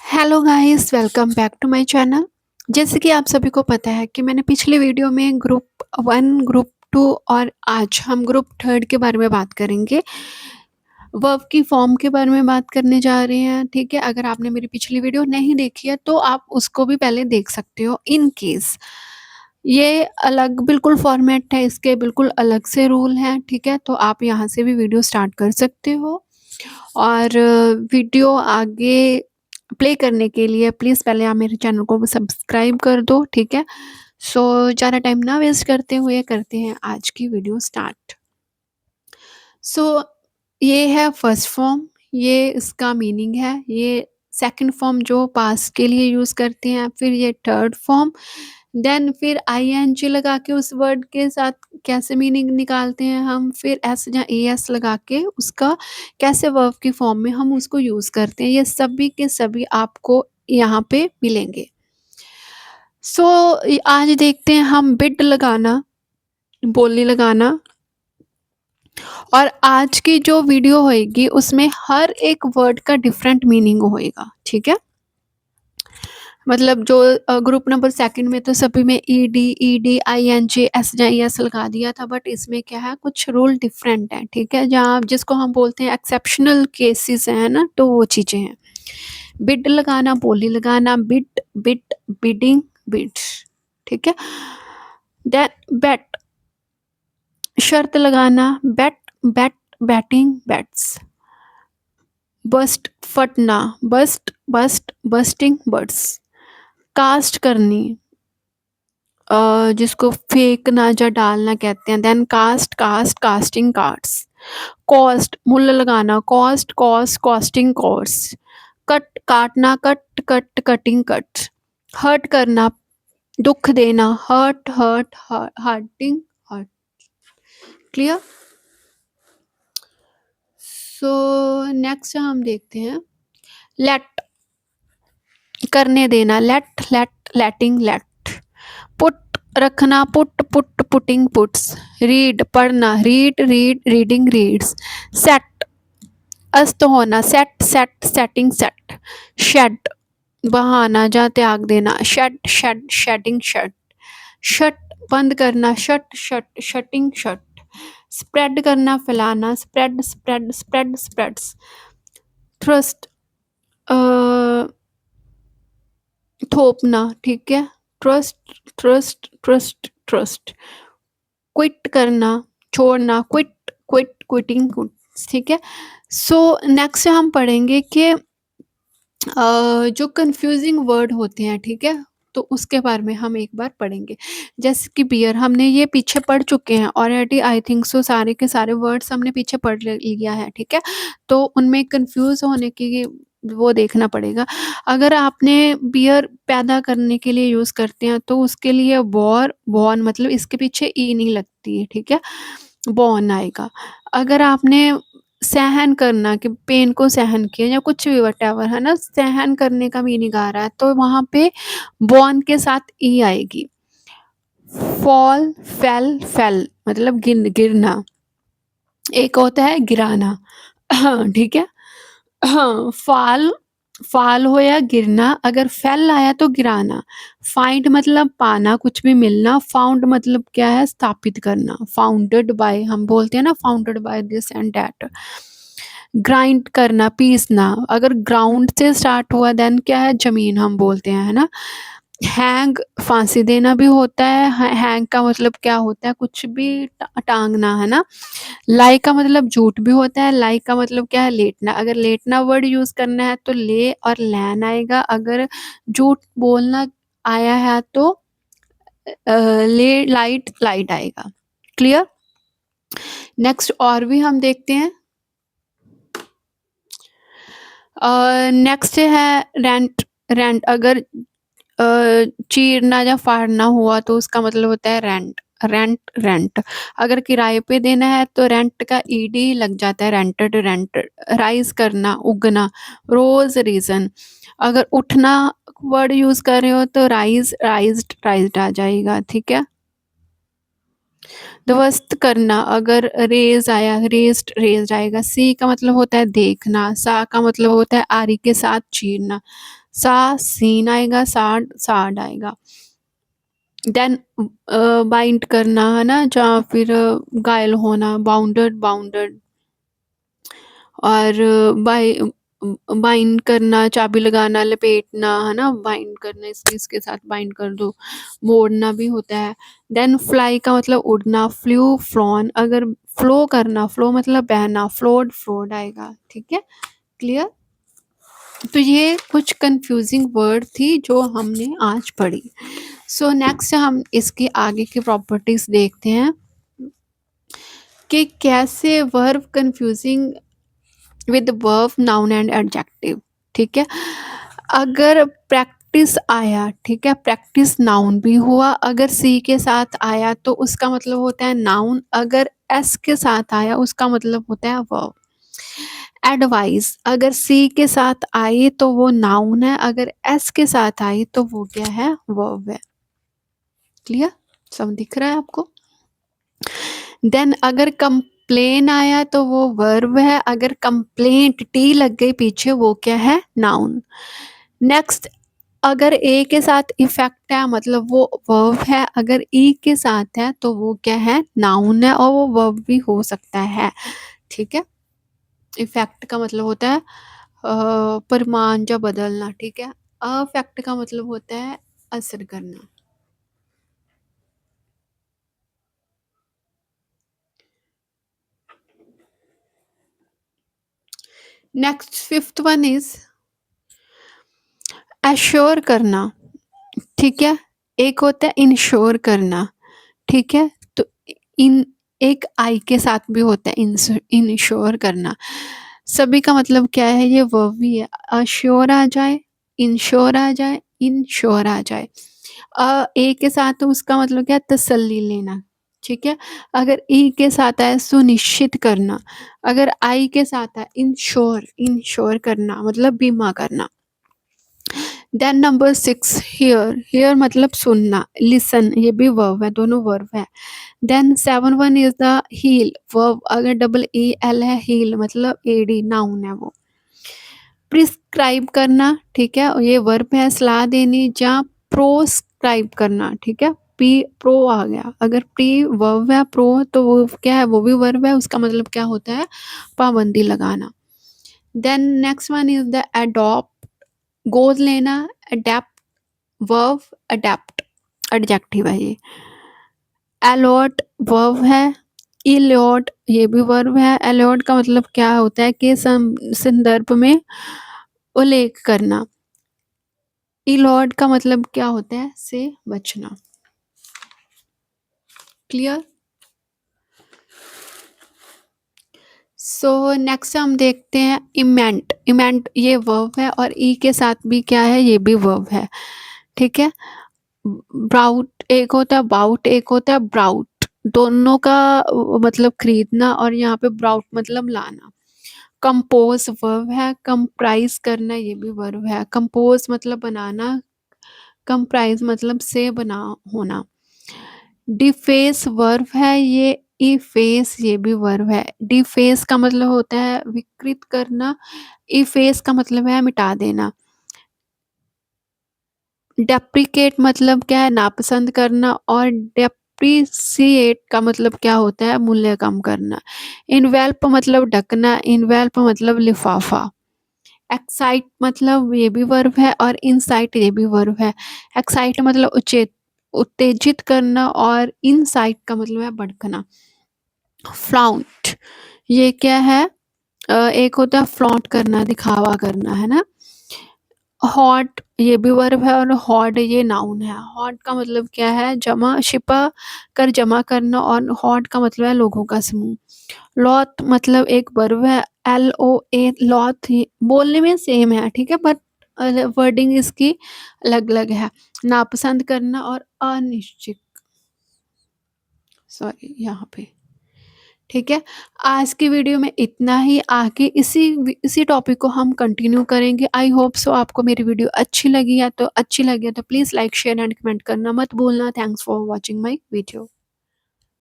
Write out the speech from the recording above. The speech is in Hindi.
Hello guys, welcome back to my channel. जैसे कि आप सभी को पता है कि मैंने पिछले वीडियो में ग्रुप वन, ग्रुप टू और आज हम ग्रुप थर्ड के बारे में बात करेंगे। वर्ब की फॉर्म के बारे में बात करने जा रहे हैं, ठीक है। अगर आपने मेरी पिछली वीडियो नहीं देखी है तो आप उसको भी पहले देख सकते हो। इन केस ये अलग बिल्कुल फॉर्मेट है, इसके बिल्कुल अलग से रूल हैं, ठीक है। तो आप यहाँ से भी वीडियो स्टार्ट कर सकते हो। और वीडियो आगे प्ले करने के लिए प्लीज़ पहले आप मेरे चैनल को सब्सक्राइब कर दो, ठीक है। सो ज़्यादा टाइम ना वेस्ट करते हुए करते हैं आज की वीडियो स्टार्ट। सो ये है फर्स्ट फॉर्म, ये इसका मीनिंग है। ये सेकंड फॉर्म जो पास्ट के लिए यूज़ करते हैं। फिर ये थर्ड फॉर्म, देन फिर आईएनजी लगा के उस वर्ड के साथ कैसे मीनिंग निकालते हैं हम। फिर एस या एएस लगा के उसका कैसे वर्ब की फॉर्म में हम उसको यूज़ करते हैं। ये सभी के सभी आपको यहाँ पे मिलेंगे। सो आज देखते हैं हम बिट लगाना, बोली लगाना। और आज की जो वीडियो होएगी उसमें हर एक वर्ड का डिफरेंट मीनिंग होएगा, ठीक है। मतलब जो ग्रुप नंबर सेकंड में तो सभी में ईडी आईएनजी एस या एस लगा दिया था, बट इसमें क्या है, कुछ रूल डिफरेंट है, ठीक है। जहाँ जिसको हम बोलते हैं एक्सेप्शनल केसेस है ना, तो वो चीज़ें हैं। बिड लगाना, बोली लगाना, बिट बिट बिडिंग बिड्स, ठीक है। देन बेट, शर्त लगाना, bet bet betting bets. Burst, फटना, burst burst bursting bursts. Cast करनी, जिसको फेंकना या डालना कहते हैं। Then cast cast casting casts. Cost, मुल्ल लगाना, cost cost costing cost. Cut, काटना, cut cut cutting cut. Hurt करना, दुख देना, hurt hurt hurting hurt. Clear. So next हम देखते हैं लेट, करने देना, let let letting let. Put, रखना, put put putting puts. Read, पढ़ना, read read reading reads. Set, अस्त होना, set set setting set. Shed, बहाना या त्याग देना, shed shed shedding shed. Shut, बंद करना, shut shut shutting shut. Spread करना, फैलाना, spread spread spread spreads. Thrust, थोपना, ठीक है। Trust trust trust trust. Quit करना, छोड़ना, क्विट क्विट क्विटिंग, ठीक है। सो नेक्स्ट हम पढ़ेंगे कि जो कंफ्यूजिंग वर्ड होते हैं, ठीक है, तो उसके बारे में हम एक बार पढ़ेंगे। जैसे कि बियर, हमने ये पीछे पढ़ चुके हैं ऑलरेडी, आई थिंक सो सारे के सारे वर्ड्स हमने पीछे पढ़ लिया है, ठीक है। तो उनमें कंफ्यूज होने की वो देखना पड़ेगा। अगर आपने बियर पैदा करने के लिए यूज़ करते हैं तो उसके लिए वॉर, बॉर्न, मतलब इसके पीछे ई नहीं लगती है, ठीक है, बॉर्न आएगा। अगर आपने सहन करना, कि पेन को सहन किया या कुछ भी व्हाटएवर, है ना, सहन करने का मीनिंग आ रहा है, तो वहाँ पे बॉर्न के साथ ई आएगी। फॉल, फेल फेल मतलब गिरना। एक होता है गिराना, हाँ ठीक है। हाँ, फाल, फाल हो या गिरना। अगर फेल आया तो गिराना। फाइंड मतलब पाना, कुछ भी मिलना। फाउंड मतलब क्या है, स्थापित करना। फाउंडेड बाय, हम बोलते हैं ना, founded by this and that. Grind करना, पीसना। अगर ग्राउंड से स्टार्ट हुआ देन क्या है, जमीन हम बोलते हैं, है ना। हैंग, फांसी देना भी होता है। हैंग का मतलब क्या होता है, कुछ भी टांगना, है ना। लाई का मतलब झूठ भी होता है। लाई का मतलब क्या है, लेटना। अगर लेटना वर्ड यूज करना है तो ले और लैन आएगा। अगर झूठ बोलना आया है तो ले लाइट लाइट आएगा। क्लियर। नेक्स्ट और भी हम देखते हैं। नेक्स्ट है रेंट। रेंट अगर चीरना या फाड़ना हुआ तो उसका मतलब होता है रेंट। Rent rent. अगर किराए पे देना है तो रेंट का ईडी लग जाता है, रेंटेड रेंटेड। राइज करना, उगना। रोज, रीजन। अगर उठना वर्ड यूज कर रहे हो तो राइज राइज्ड राइज्ड आ जाएगा, ठीक है। ध्वस्त करना, अगर रेज़ आया रेज़्ड रेज़्ड आएगा। सी का मतलब होता है देखना, सा का मतलब होता है आरी के साथ चीरना, सा सीन आएगा, साड साड आएगा। देन बाइंड करना है ना, या फिर घायल होना, बाउंडेड बाउंडेड। और बाइ बाइंड करना, चाबी लगाना, लपेटना, है ना, बाइंड करना, इसके साथ बाइंड कर दो, मोड़ना भी होता है। देन फ्लाई का मतलब उड़ना, फ्लू फ्लॉन, अगर फ्लो करना, फ्लो मतलब बहना, फ्लोड फ्लोड आएगा। ठीक है, क्लियर। तो ये कुछ कंफ्यूजिंग वर्ड थी जो हमने आज पढ़ी। सो नेक्स्ट हम इसके आगे की प्रॉपर्टीज देखते हैं कि कैसे verb confusing with verb, noun and adjective. ठीक है, अगर प्रैक्टिस आया, ठीक है, प्रैक्टिस नाउन भी हुआ, अगर सी के साथ आया तो उसका मतलब होता है नाउन, अगर एस के साथ आया उसका मतलब होता है वर्ब। एडवाइस अगर सी के साथ आई तो वो नाउन है, अगर एस के साथ आई तो वो क्या है, वर्ब है। क्लियर, सब दिख रहा है आपको। देन अगर कंप्लेन आया तो वो वर्ब है, अगर कंप्लेंट टी लग गई पीछे वो क्या है, नाउन। नेक्स्ट, अगर ए के साथ इफेक्ट है मतलब वो वर्ब है, अगर ई के साथ है तो वो क्या है, नाउन है, और वो वर्ब भी हो सकता है। ठीक है, इफेक्ट का मतलब होता है परिमाण या बदलना। ठीक है, अफेक्ट का मतलब होता है असर करना। Next fifth one is assure करना। ठीक है, एक होता है इंश्योर करना। ठीक है, तो इन एक आई के साथ भी होता है इंश्योर करना। सभी का मतलब क्या है, ये वर्ब भी है। अश्योर आ जाए, इंश्योर आ जाए, इंश्योर आ जाए। ए के साथ तो उसका मतलब क्या है, तसल्ली लेना। ठीक है, अगर ई के साथ आए सुनिश्चित करना, अगर आई के साथ आए इंश्योर इंश्योर करना मतलब बीमा करना। देन नंबर 6 हियर, हियर मतलब सुनना, लिसन ये भी वर्ब है, दोनों वर्ब है। Then 7 one is the heel, verb, अगर डबल ई एल है, हील मतलब एडी, नाउन है वो। प्रिस्क्राइब करना, ठीक है, ये वर्ब है, सलाह देनी, या प्रोस्क्राइब करना। ठीक है, पी प्रो आ गया, अगर प्री वर्ब है, प्रो तो वो क्या है, वो भी वर्ब है, उसका मतलब क्या होता है, पाबंदी लगाना। Then next one is the adopt, गोद लेना, अडेप्ट वर्ब, अडेप्ट एडजेक्टिव है ये। अलॉट वर्ब है, इलॉट ये भी वर्ब है। अलॉट का मतलब क्या होता है कि संदर्भ में उल्लेख करना। इलॉट का मतलब क्या होता है, से बचना। क्लियर। सो नेक्स्ट हम देखते हैं इमेंट, इमेंट ये वर्ब है, और ई के साथ भी क्या है, ये भी वर्ब है। ठीक है, ब्राउट एक होता है, बाउट एक होता है, ब्राउट दोनों का मतलब खरीदना, और यहाँ पे ब्राउट मतलब लाना। कंपोज वर्ब है, कंप्राइज करना ये भी वर्ब है। कंपोज मतलब बनाना, कंप्राइज मतलब से बना होना। डिफेस वर्ब है, ये इफेस ये भी वर्ब है। डिफेस का मतलब होता है विकृत करना, इफेस का मतलब है मिटा देना। डेप्रिकेट मतलब क्या है, नापसंद करना, और डेप्रिसिएट का मतलब क्या होता है, मूल्य कम करना। इनवेल्प मतलब ढकना, इनवेल्प मतलब लिफाफा। एक्साइट मतलब ये भी वर्ब है, और इनसाइट ये भी वर्ब है। एक्साइट मतलब उचेत उत्तेजित करना, और इनसाइट का मतलब है भड़कना। फ्लाउंट ये क्या है, एक होता है फ्लॉन्ट करना, दिखावा करना, है ना। हॉट ये भी वर्ब है, और हॉट ये नाउन है। हॉट का मतलब क्या है, जमा छिपा कर जमा करना, और हॉट का मतलब है लोगों का समूह। लॉथ मतलब एक वर्ब है, एल ओ ए लॉथ, बोलने में सेम है, ठीक है, बट वर्डिंग इसकी अलग अलग है। नापसंद करना और अनिश्चित, सॉरी यहाँ पे। ठीक है, आज की वीडियो में इतना ही, आगे इसी टॉपिक को हम कंटिन्यू करेंगे। आई होप सो आपको मेरी वीडियो अच्छी लगी है, तो please like share and comment करना मत भूलना। Thanks for watching my video.